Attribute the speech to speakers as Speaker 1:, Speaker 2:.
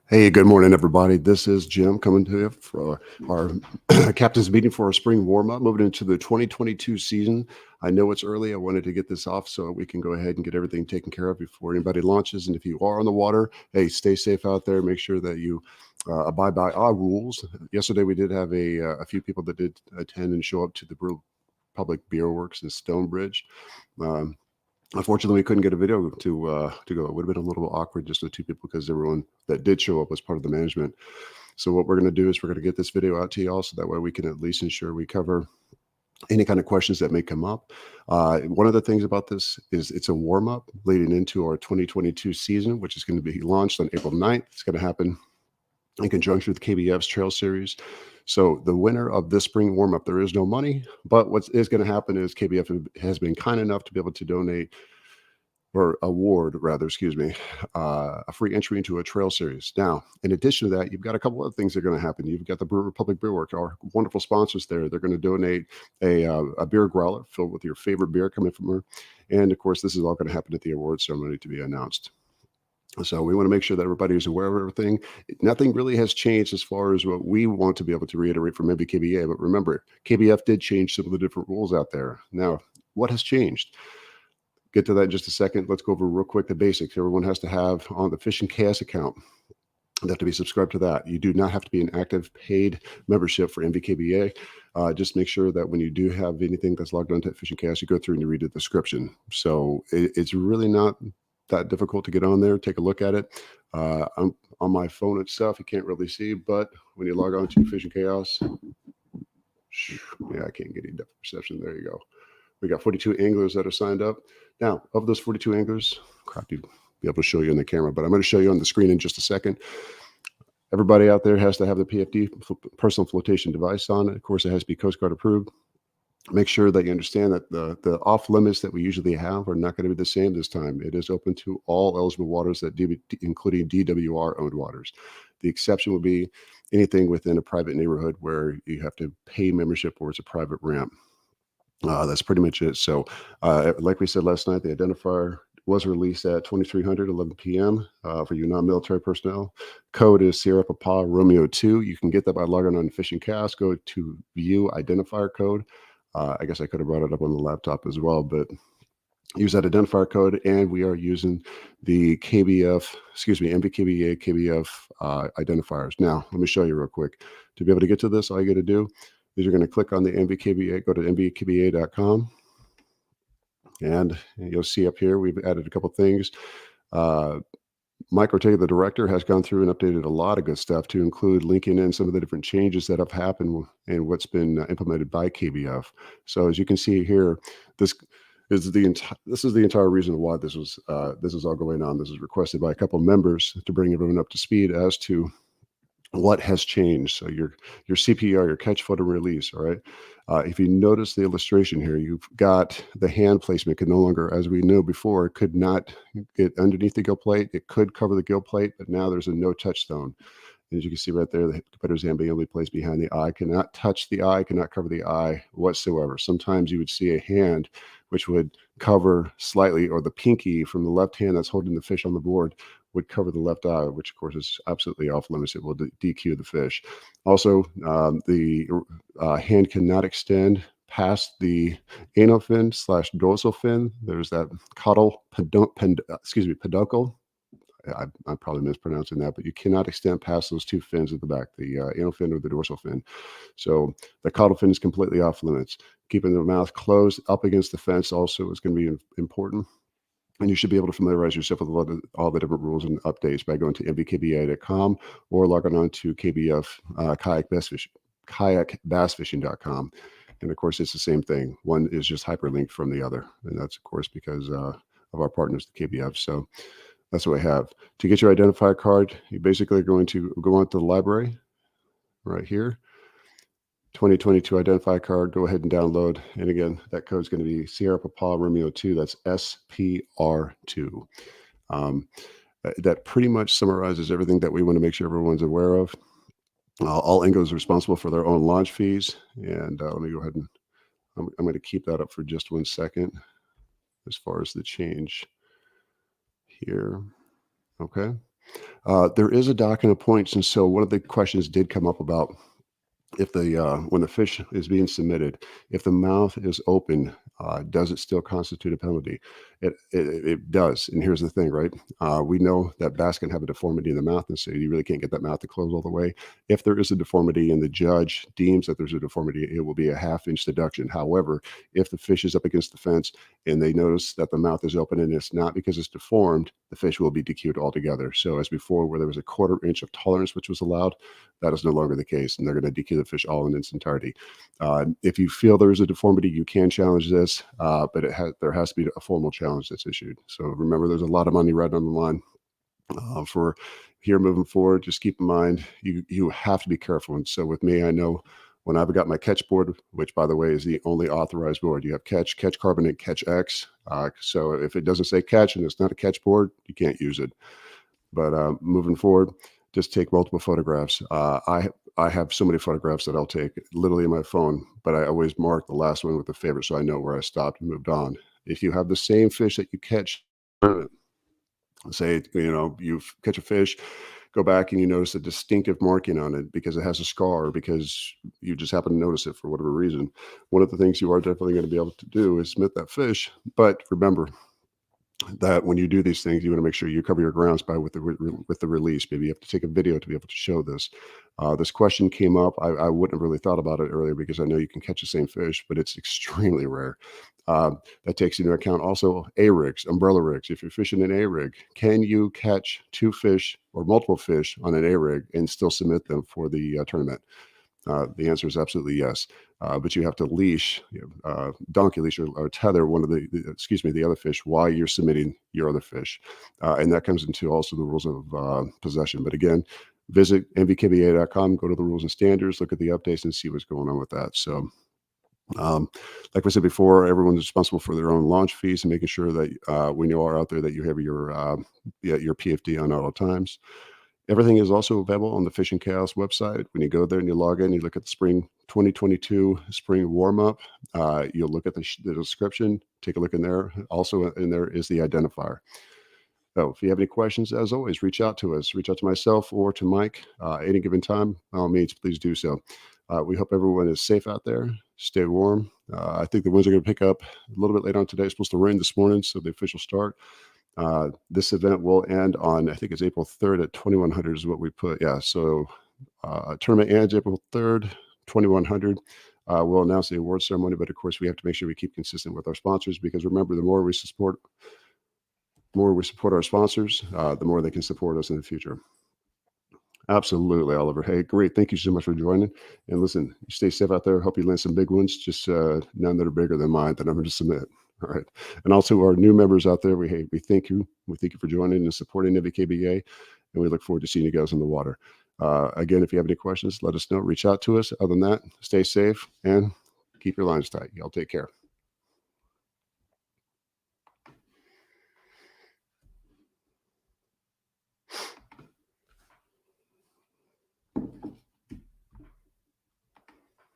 Speaker 1: Hey, good morning, everybody. This is Jim coming to you for our captain's meeting for our spring warm-up, moving into the 2022 season. I know it's early. I wanted to get this off so we can go ahead and get everything taken care of before anybody launches. And if you are on the water, hey, stay safe out there. Make sure that you abide by our rules. Yesterday, we did have a few people that did attend and show up to the Public Beer Works in Stonebridge. Um, Unfortunately, we couldn't get a video to go. It would have been a little awkward just with two people because everyone that did show up was part of the management. So what we're going to do is we're going to get this video out to y'all so that way we can at least ensure we cover any kind of questions that may come up. One of the things about this is it's a warm-up leading into our 2022 season, which is going to be launched on April 9th. It's going to happen in conjunction with KBF's Trail Series. So the winner of this spring warm-up, there is no money, but what is going to happen is KBF has been kind enough to be able to donate or award rather, excuse me, a free entry into a trail series. Now, in addition to that, you've got a couple of things that are going to happen. You've got the Public Beer Works, our wonderful sponsors there. They're going to donate a beer growler filled with your favorite beer coming from her. And of course, this is all going to happen at the award ceremony to be announced. So we want to make sure that everybody is aware of everything. Nothing really has changed as far as what we want to be able to reiterate from NVKBA. But remember, KBF did change some of the different rules out there. Now, what has changed? Get to that in just a second. Let's go over real quick the basics. Everyone has to have on the Fish and Chaos account. They have to be subscribed to that. You do not have to be an active paid membership for NVKBA. Just make sure that when you do have anything that's logged onto Fish and Chaos, you go through and you read the description. So it's really not that difficult to get on there. Take a look at it. I'm on my phone itself. You can't really see, but when you log on to Fish and Chaos, yeah, I can't get any depth perception. There you go. We got 42 anglers that are signed up. Now, of those 42 anglers, crap, you'd be able to show you on the camera, but I'm going to show you on the screen in just a second. Everybody out there has to have the PFD, personal flotation device on it. Of course, it has to be Coast Guard approved. Make sure that you understand that the off limits that we usually have are not going to be the same this time. It is open to all eligible waters, including DWR owned waters. The exception will be anything within a private neighborhood where you have to pay membership or it's a private ramp. That's pretty much it. So like we said last night, the identifier was released at 2300, 11 p.m. For you non-military personnel. Code is Sierra Papa Romeo 2. You can get that by logging on Fish and Cast. Go to view identifier code. I guess I could have brought it up on the laptop as well, but use that identifier code, and we are using the NVKBA KBF identifiers. Now, let me show you real quick. To be able to get to this, all you got to do is you're going to click on the NVKBA, go to nvkba.com, and you'll see up here we've added a couple things. Mike Ortega, the director, has gone through and updated a lot of good stuff to include linking in some of the different changes that have happened and what's been implemented by KBF. So as you can see here, this is the entire reason why this is all going on. This is requested by a couple members to bring everyone up to speed as to what has changed. So your CPR, your catch, photo, release. All right. If you notice the illustration here, you've got the hand placement can no longer, as we know before, could not get underneath the gill plate. It could cover the gill plate, but now there's a no touch zone. And as you can see right there, the competitor's hand being only placed behind the eye, cannot touch the eye, cannot cover the eye whatsoever. Sometimes you would see a hand which would cover slightly, or the pinky from the left hand that's holding the fish on the board would cover the left eye, which of course is absolutely off limits. It will DQ the fish. Also, the hand cannot extend past the anal fin / dorsal fin. There's that peduncle. I'm probably mispronouncing that, but you cannot extend past those two fins at the back, the anal fin or the dorsal fin. So the caudal fin is completely off limits. Keeping the mouth closed up against the fence also is going to be important. And you should be able to familiarize yourself with all the different rules and updates by going to nvkba.com or logging on to KBF kayakbassfishing.com. And of course, it's the same thing. One is just hyperlinked from the other. And that's, of course, because of our partners, the KBF. So that's what we have. To get your identifier card, you basically are going to go on to the library right here. 2022 identifier card, go ahead and download. And again, that code is going to be Sierra Papa Romeo 2. That's SPR2. That pretty much summarizes everything that we want to make sure everyone's aware of. All anglers are responsible for their own launch fees. And let me go ahead and I'm going to keep that up for just 1 second as far as the change here. Okay. There is a docking of points, and so one of the questions did come up about if the when the fish is being submitted, if the mouth is open, does it still constitute a penalty? It does, and here's the thing, right? We know that bass can have a deformity in the mouth, and so you really can't get that mouth to close all the way. If there is a deformity and the judge deems that there's a deformity, it will be a half-inch deduction. However, if the fish is up against the fence and they notice that the mouth is open and it's not because it's deformed, the fish will be DQ'd altogether. So as before, where there was a 1/4 inch of tolerance which was allowed, that is no longer the case, and they're going to DQ the fish all in its entirety. If you feel there is a deformity, you can challenge this, but there has to be a formal challenge that's issued. So remember, there's a lot of money right on the line for here moving forward. Just keep in mind, you have to be careful. And so with me, I know when I've got my catch board, which by the way is the only authorized board, you have catch, catch carbonate, catch X. So if it doesn't say catch and it's not a catch board, you can't use it. But moving forward, just take multiple photographs. I have so many photographs that I'll take literally in my phone, but I always mark the last one with a favorite so I know where I stopped and moved on. If you have the same fish that you catch, say, you catch a fish, go back and you notice a distinctive marking on it because it has a scar, or because you just happen to notice it for whatever reason. One of the things you are definitely going to be able to do is submit that fish. But remember, that when you do these things, you want to make sure you cover your grounds by with the release. Maybe you have to take a video to be able to show this. This question came up. I wouldn't have really thought about it earlier because I know you can catch the same fish, but it's extremely rare. That takes into account also A-rigs, umbrella rigs. If you're fishing an A-rig, can you catch 2 fish or multiple fish on an A-rig and still submit them for the tournament? The answer is absolutely yes. But you have to leash, donkey leash or tether one of the other fish while you're submitting your other fish. And that comes into also the rules of possession. But again, visit NVKBA.com, go to the rules and standards, look at the updates and see what's going on with that. So like I said before, everyone's responsible for their own launch fees and making sure that when you are out there that you have your PFD on at all times. Everything is also available on the Fishing Chaos website. When you go there and you log in, you look at the spring 2022 spring warm-up. You'll look at the description, take a look in there. Also in there is the identifier. So if you have any questions, as always, reach out to us. Reach out to myself or to Mike any given time. By all means, please do so. We hope everyone is safe out there. Stay warm. I think the winds are going to pick up a little bit later on today. It's supposed to rain this morning, so the official start. This event will end on, I think it's April 3rd at 2100 is what we put. Yeah. So tournament ends April 3rd, 2100. We'll announce the award ceremony, but of course we have to make sure we keep consistent with our sponsors, because remember, the more we support our sponsors, the more they can support us in the future. Absolutely, Oliver. Hey, great. Thank you so much for joining. And listen, you stay safe out there. Hope you land some big ones, just none that are bigger than mine that I'm going to submit. All right. And also our new members out there, we thank you. We thank you for joining and supporting NVKBA, and we look forward to seeing you guys on the water. Again, if you have any questions, let us know. Reach out to us. Other than that, stay safe and keep your lines tight. Y'all take care.